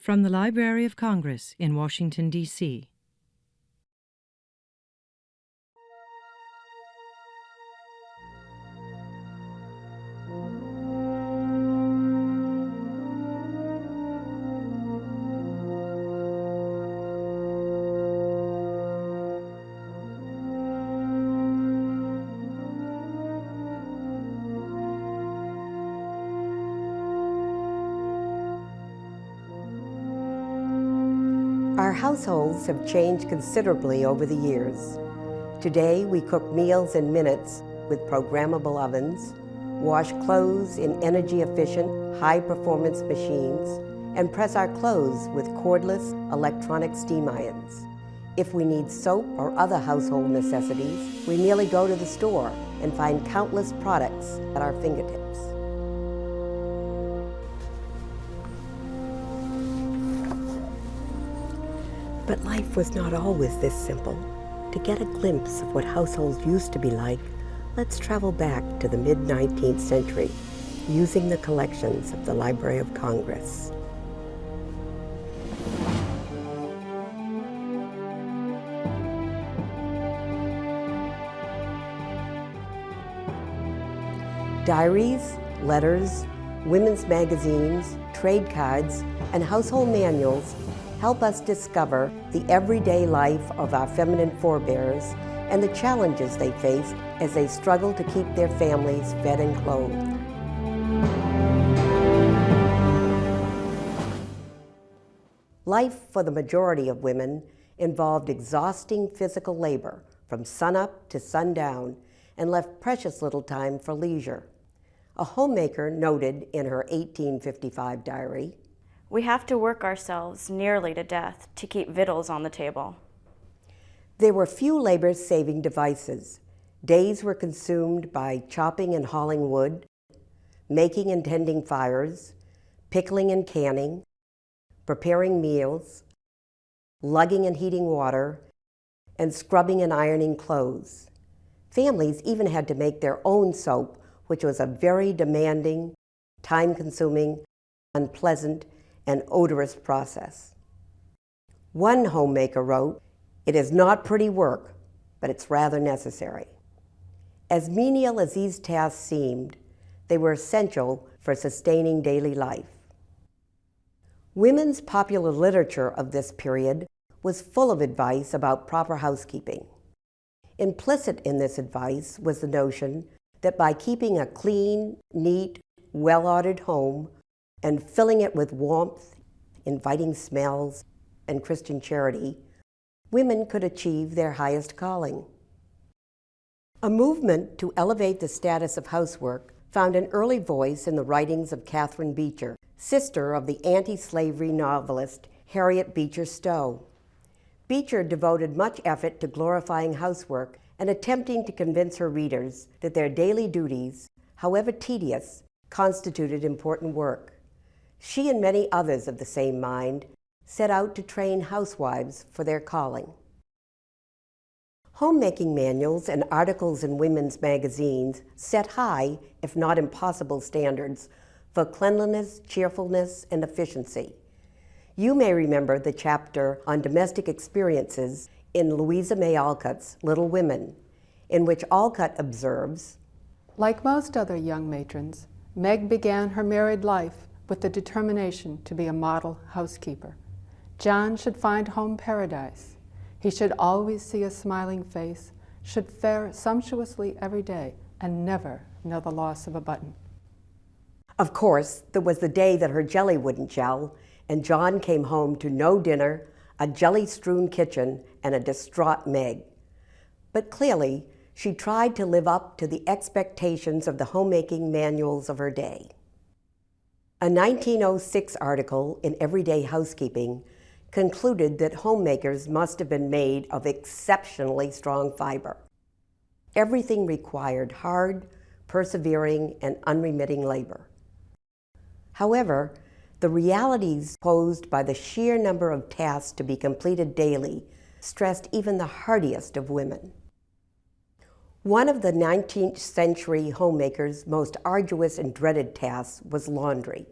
From the Library of Congress in Washington, D.C. Our households have changed considerably over the years. Today, we cook meals in minutes with programmable ovens, wash clothes in energy-efficient, high-performance machines, and press our clothes with cordless electronic steam irons. If we need soap or other household necessities, we merely go to the store and find countless products at our fingertips. But life was not always this simple. To get a glimpse of what households used to be like, let's travel back to the mid-19th century, using the collections of the Library of Congress. Diaries, letters, women's magazines, trade cards, and household manuals help us discover the everyday life of our feminine forebears and the challenges they faced as they struggled to keep their families fed and clothed. Life for the majority of women involved exhausting physical labor from sunup to sundown and left precious little time for leisure. A homemaker noted in her 1855 diary, "We have to work ourselves nearly to death to keep victuals on the table." There were few labor-saving devices. Days were consumed by chopping and hauling wood, making and tending fires, pickling and canning, preparing meals, lugging and heating water, and scrubbing and ironing clothes. Families even had to make their own soap, which was a very demanding, time-consuming, unpleasant, and odorous process. One homemaker wrote, "It is not pretty work, but it's rather necessary." As menial as these tasks seemed, they were essential for sustaining daily life. Women's popular literature of this period was full of advice about proper housekeeping. Implicit in this advice was the notion that by keeping a clean, neat, well-ordered home and filling it with warmth, inviting smells, and Christian charity, women could achieve their highest calling. A movement to elevate the status of housework found an early voice in the writings of Catherine Beecher, sister of the anti-slavery novelist Harriet Beecher Stowe. Beecher devoted much effort to glorifying housework and attempting to convince her readers that their daily duties, however tedious, constituted important work. She and many others of the same mind set out to train housewives for their calling. Homemaking manuals and articles in women's magazines set high, if not impossible, standards for cleanliness, cheerfulness, and efficiency. You may remember the chapter on domestic experiences in Louisa May Alcott's Little Women, in which Alcott observes, "Like most other young matrons, Meg began her married life with the determination to be a model housekeeper. John should find home paradise. He should always see a smiling face, should fare sumptuously every day, and never know the loss of a button." Of course, there was the day that her jelly wouldn't gel, and John came home to no dinner, a jelly-strewn kitchen, and a distraught Meg. But clearly, she tried to live up to the expectations of the homemaking manuals of her day. A 1906 article in Everyday Housekeeping concluded that homemakers must have been made of exceptionally strong fiber. Everything required hard, persevering, and unremitting labor. However, the realities posed by the sheer number of tasks to be completed daily stressed even the hardiest of women. One of the 19th century homemakers' most arduous and dreaded tasks was laundry.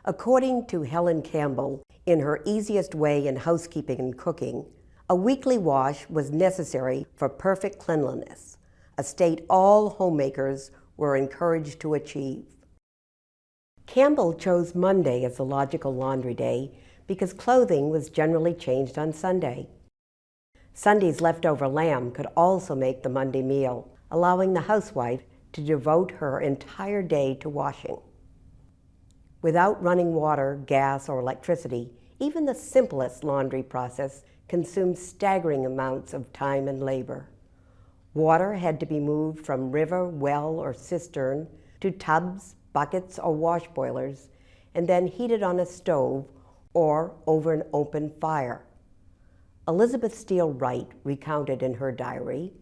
According to Helen Campbell In her easiest way in housekeeping and cooking, a weekly wash was necessary for perfect cleanliness, a state all homemakers were encouraged to achieve. Campbell chose Monday as the logical laundry day because clothing was generally changed on Sunday. Sunday's leftover lamb could also make the Monday meal, allowing the housewife to devote her entire day to washing. Without running water, gas, or electricity, even the simplest laundry process consumed staggering amounts of time and labor. Water had to be moved from river, well, or cistern to tubs, buckets, or wash boilers, and then heated on a stove or over an open fire. Elizabeth Steele Wright recounted in her diary,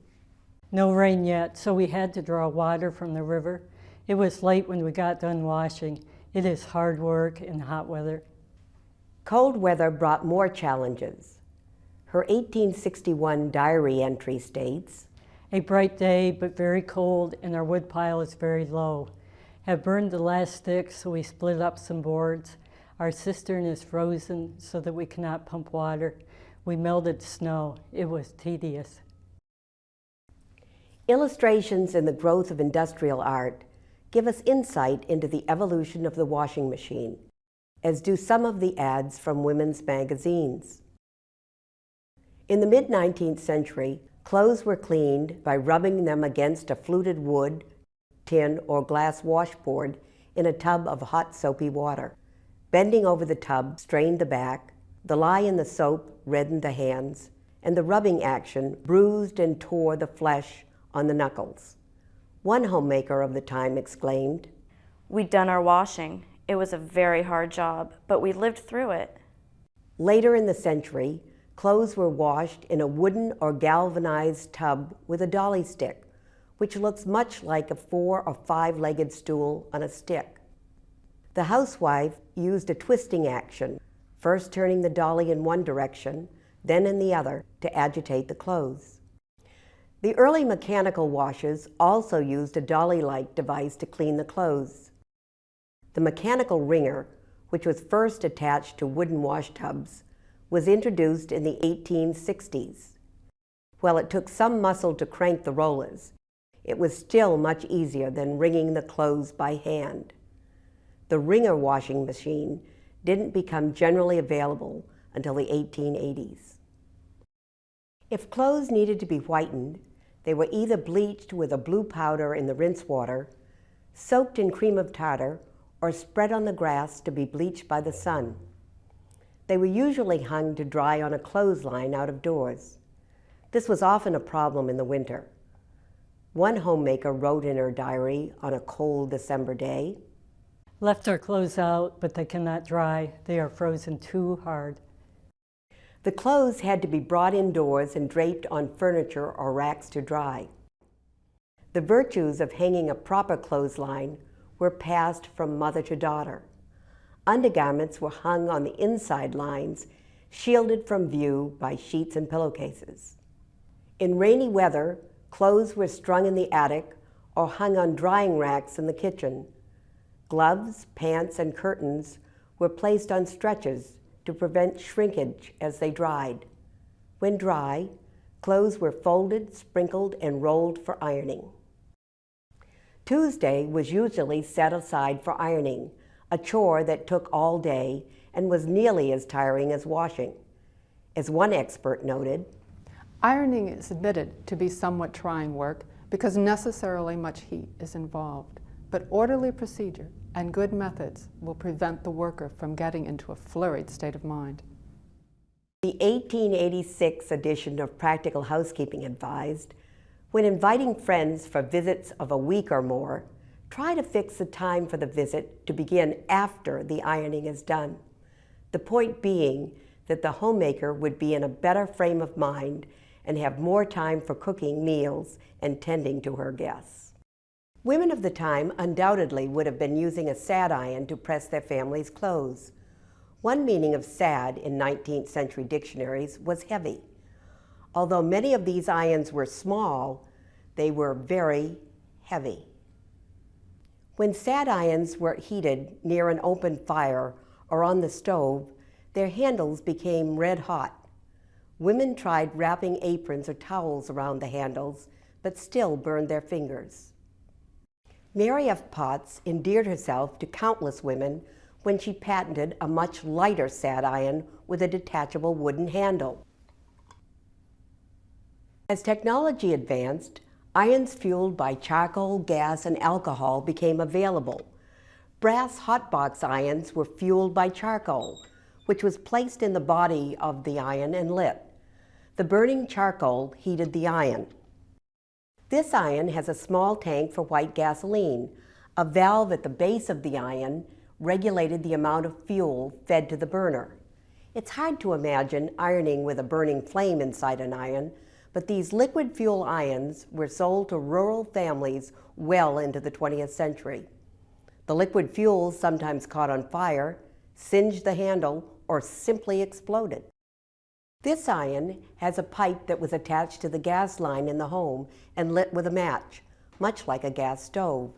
"No rain yet, so we had to draw water from the river. It was late when we got done washing. It is hard work in hot weather." Cold weather brought more challenges. Her 1861 diary entry states, "A bright day, but very cold, and our wood pile is very low. Have burned the last sticks, so we split up some boards. Our cistern is frozen so that we cannot pump water. We melted snow. It was tedious." Illustrations in the growth of industrial art give us insight into the evolution of the washing machine, as do some of the ads from women's magazines. In the mid-19th century, clothes were cleaned by rubbing them against a fluted wood, tin, or glass washboard in a tub of hot soapy water. Bending over the tub strained the back, the lye in the soap reddened the hands, and the rubbing action bruised and tore the flesh on the knuckles. One homemaker of the time exclaimed, "We'd done our washing. It was a very hard job, but we lived through it." Later in the century, clothes were washed in a wooden or galvanized tub with a dolly stick, which looks much like a 4- or 5-legged stool on a stick. The housewife used a twisting action, first turning the dolly in one direction, then in the other, to agitate the clothes. The early mechanical washers also used a dolly-like device to clean the clothes. The mechanical wringer, which was first attached to wooden wash tubs, was introduced in the 1860s. While it took some muscle to crank the rollers, it was still much easier than wringing the clothes by hand. The wringer washing machine didn't become generally available until the 1880s. If clothes needed to be whitened, they were either bleached with a blue powder in the rinse water, soaked in cream of tartar, or spread on the grass to be bleached by the sun. They were usually hung to dry on a clothesline out of doors. This was often a problem in the winter. One homemaker wrote in her diary on a cold December day, "Left our clothes out, but they cannot dry. They are frozen too hard." The clothes had to be brought indoors and draped on furniture or racks to dry. The virtues of hanging a proper clothesline were passed from mother to daughter. Undergarments were hung on the inside lines, shielded from view by sheets and pillowcases. In rainy weather, clothes were strung in the attic or hung on drying racks in the kitchen. Gloves, pants, and curtains were placed on stretchers to prevent shrinkage as they dried. When dry, clothes were folded, sprinkled, and rolled for ironing. Tuesday was usually set aside for ironing, a chore that took all day and was nearly as tiring as washing. As one expert noted, Ironing is admitted to be somewhat trying work because necessarily much heat is involved, but orderly procedure and good methods will prevent the worker from getting into a flurried state of mind. The 1886 edition of Practical Housekeeping advised, when inviting friends for visits of a week or more, try to fix the time for the visit to begin after the ironing is done. The point being that the homemaker would be in a better frame of mind and have more time for cooking meals and tending to her guests. Women of the time undoubtedly would have been using a sad iron to press their family's clothes. One meaning of sad in 19th century dictionaries was heavy. Although many of these irons were small, they were very heavy. When sad irons were heated near an open fire or on the stove, their handles became red hot. Women tried wrapping aprons or towels around the handles, but still burned their fingers. Mary F. Potts endeared herself to countless women when she patented a much lighter sad iron with a detachable wooden handle. As technology advanced, irons fueled by charcoal, gas, and alcohol became available. Brass hotbox irons were fueled by charcoal, which was placed in the body of the iron and lit. The burning charcoal heated the iron. This iron has a small tank for white gasoline. A valve at the base of the iron regulated the amount of fuel fed to the burner. It's hard to imagine ironing with a burning flame inside an iron, but these liquid fuel irons were sold to rural families well into the 20th century. The liquid fuels sometimes caught on fire, singed the handle, or simply exploded. This iron has a pipe that was attached to the gas line in the home and lit with a match, much like a gas stove.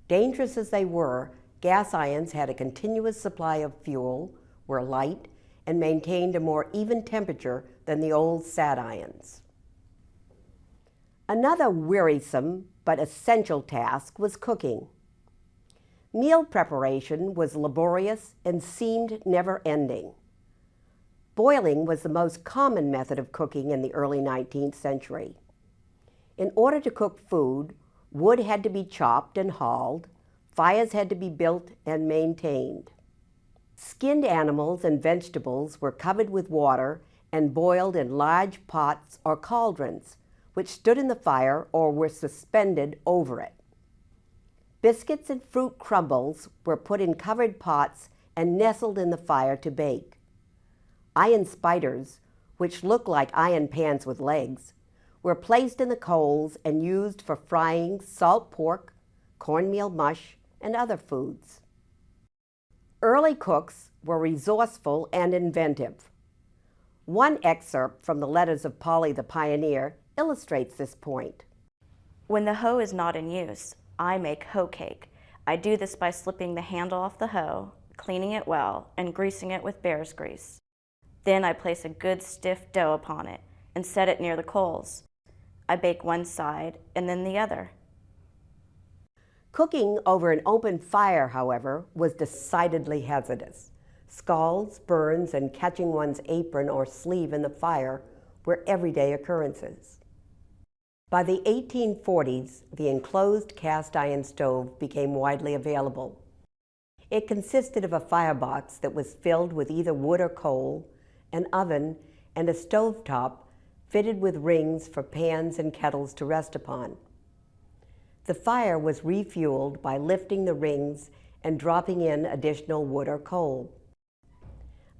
Dangerous as they were, gas irons had a continuous supply of fuel, were light, and maintained a more even temperature than the old sad irons. Another wearisome but essential task was cooking. Meal preparation was laborious and seemed never-ending. Boiling was the most common method of cooking in the early 19th century. In order to cook food, wood had to be chopped and hauled, fires had to be built and maintained. Skinned animals and vegetables were covered with water and boiled in large pots or cauldrons, which stood in the fire or were suspended over it. Biscuits and fruit crumbles were put in covered pots and nestled in the fire to bake. Iron spiders, which looked like iron pans with legs, were placed in the coals and used for frying salt pork, cornmeal mush, and other foods. Early cooks were resourceful and inventive. One excerpt from the letters of Polly the Pioneer illustrates this point. When the hoe is not in use, I make hoe cake. I do this by slipping the handle off the hoe, cleaning it well, and greasing it with bear's grease. Then I place a good stiff dough upon it and set it near the coals. I bake one side and then the other. Cooking over an open fire, however, was decidedly hazardous. Scalds, burns, and catching one's apron or sleeve in the fire were everyday occurrences. By the 1840s, the enclosed cast iron stove became widely available. It consisted of a firebox that was filled with either wood or coal, an oven, and a stovetop fitted with rings for pans and kettles to rest upon. The fire was refueled by lifting the rings and dropping in additional wood or coal.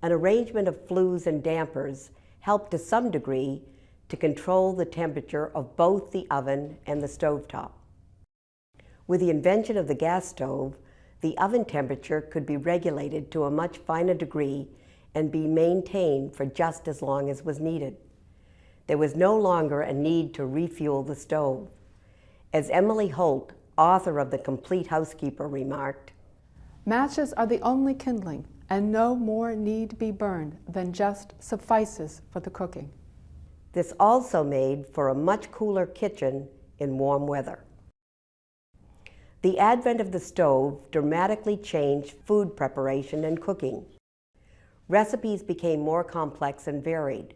An arrangement of flues and dampers helped to some degree to control the temperature of both the oven and the stovetop. With the invention of the gas stove, the oven temperature could be regulated to a much finer degree and be maintained for just as long as was needed. There was no longer a need to refuel the stove. As Emily Holt, author of The Complete Housekeeper, remarked, "Matches are the only kindling, and no more need be burned than just suffices for the cooking." This also made for a much cooler kitchen in warm weather. The advent of the stove dramatically changed food preparation and cooking. Recipes became more complex and varied.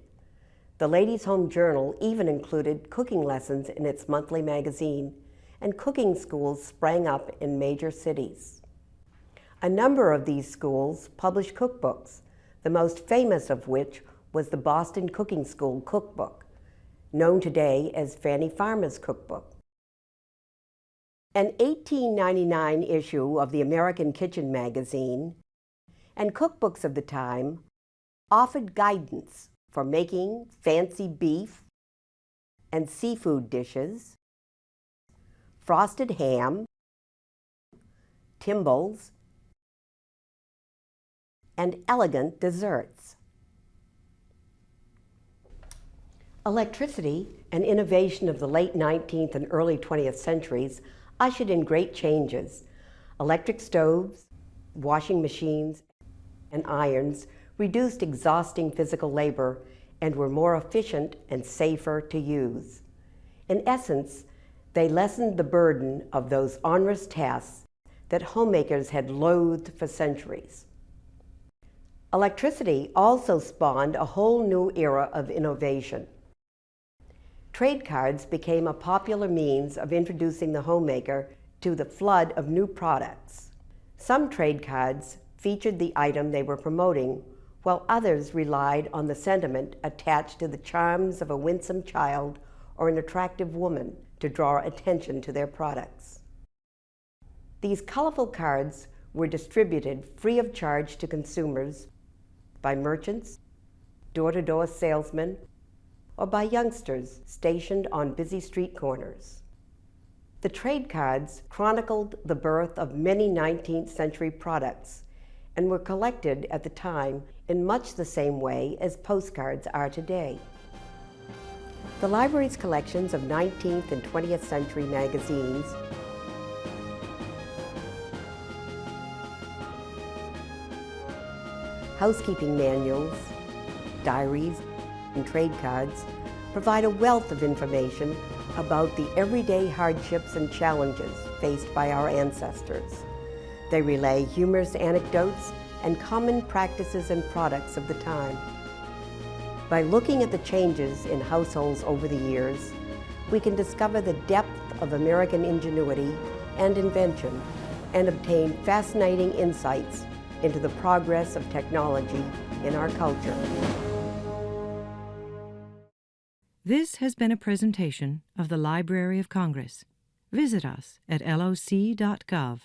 The Ladies' Home Journal even included cooking lessons in its monthly magazine, and cooking schools sprang up in major cities. A number of these schools published cookbooks, the most famous of which was the Boston Cooking School Cookbook, known today as Fannie Farmer's Cookbook. An 1899 issue of the American Kitchen magazine and cookbooks of the time offered guidance for making fancy beef and seafood dishes, frosted ham, timbales, and elegant desserts. Electricity, an innovation of the late 19th and early 20th centuries, ushered in great changes. Electric stoves, washing machines, and irons reduced exhausting physical labor, and were more efficient and safer to use. In essence, they lessened the burden of those onerous tasks that homemakers had loathed for centuries. Electricity also spawned a whole new era of innovation. Trade cards became a popular means of introducing the homemaker to the flood of new products. Some trade cards featured the item they were promoting, while others relied on the sentiment attached to the charms of a winsome child or an attractive woman to draw attention to their products. These colorful cards were distributed free of charge to consumers by merchants, door-to-door salesmen, or by youngsters stationed on busy street corners. The trade cards chronicled the birth of many 19th century products and were collected at the time in much the same way as postcards are today. The library's collections of 19th and 20th century magazines housekeeping manuals, diaries, and trade cards provide a wealth of information about the everyday hardships and challenges faced by our ancestors. They relay humorous anecdotes and common practices and products of the time. By looking at the changes in households over the years, we can discover the depth of American ingenuity and invention and obtain fascinating insights into the progress of technology in our culture. This has been a presentation of the Library of Congress. Visit us at loc.gov.